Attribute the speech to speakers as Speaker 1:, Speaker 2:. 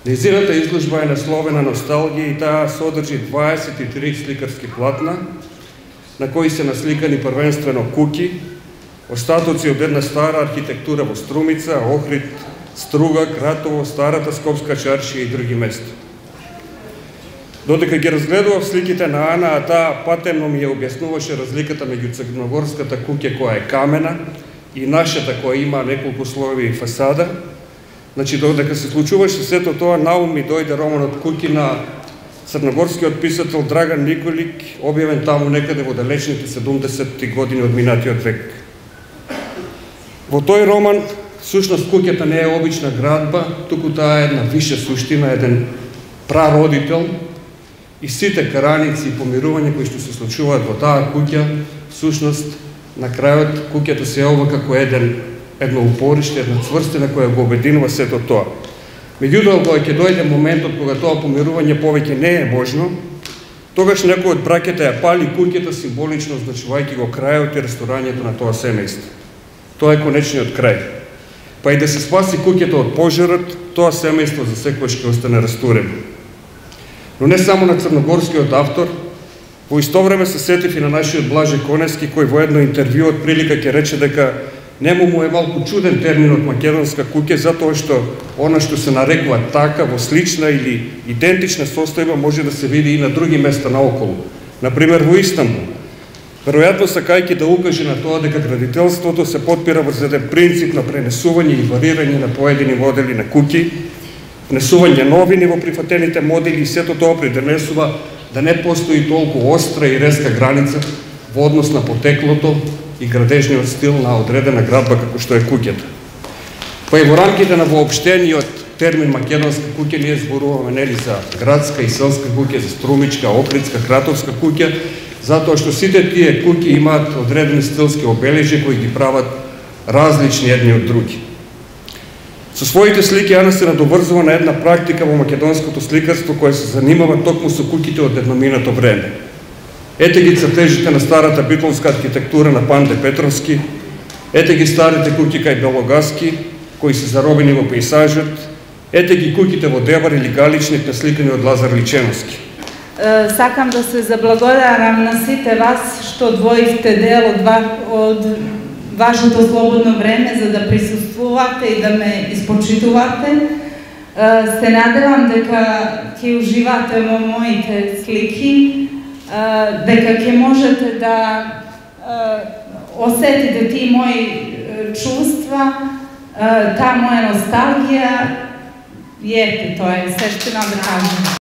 Speaker 1: Незината изложба е насловена «Носталгија» и таа содржи 23 сликарски платна, на кои се насликани првенствено куќи, остатоци од една стара архитектура во Струмица, Охрид, Струга, Кратово, Старата Скопска чаршија и други места. Додека ги разгледував сликите на Ана, а таа патемно ми ја објаснуваше разликата меѓу црногорската куќа која е камена и нашата која има неколку слоеви фасада, значи додека се случуваше сето тоа, на ум ми дојде романот Куќи на црногорскиот писател Драган Николик, објавен таму некаде во далечните 70-ти години од минатиот век. Во тој роман, всушност куќата не е обична градба, туку таа е една виша суштина, еден прародител, и сите караници и помирувања кои што се случуваат во таа куќа, всушност, на крајот куќата се јавува како едно упориште, една цврстина која го обединува сето тоа. Меѓутоа, кога ќе дојде моментот кога тоа помирување повеќе не е можно, тогаш некој од браќата ја пали куќата, символично означувајќи го крајот и ресторањето на тоа семејство. Тоа е конечниот крај. Па и да се спаси куќата од пожарот, тоа семејство за секојаш ќе остане растурено. Но не само на црногорскиот автор, во исто време се сетив и на нашиот Блаже Коневски, кој во едно интервју од прилика ќе рече дека нему му е малку чуден терминот македонска куќа, затоа што она што се нарекува така во слична или идентична состојба може да се види и на други места наоколу. Например во Истанбул. Веројатно сакајќи да укаже на тоа дека градителството се потпира врз еден принцип на пренесување и варирање на поедини модели на куќи, внесување новини во прифатените модели и сето тоа придонесува да не постои толку остра и резка граница во однос на потеклото и градежниот стил на одредена градба како што е куќата. Па и во рамките на воопштениот термин македонска куќа ние зборуваме нели за градска и селска куќа, за струмичка, охридска, кратовска куќа, затоа што сите тие куќи имаат одредени стилски обележја кои ги прават различни едни од други. Со своите слики Ана се надоврзува на една практика во македонското сликарство која се занимава токму со куќите од едноминато време. Ете ги цртежите на старата битловска архитектура на Панде Петровски, ете ги старите куќи кај Белогаски, кои се заробени во пейсажот, ете ги куќите во Девар или Галичник насликани од Лазар Личеновски.
Speaker 2: Сакам да се заблагодарам на сите вас што одвоивте дел од вашето слободно време за да присуствувате и да ме испочитувате. Се надевам дека ќе уживате во моите слики, дека ќе можете да осетите тие мои чувства, таа моја носталгија, и ете, тоа е се што имам да кажам.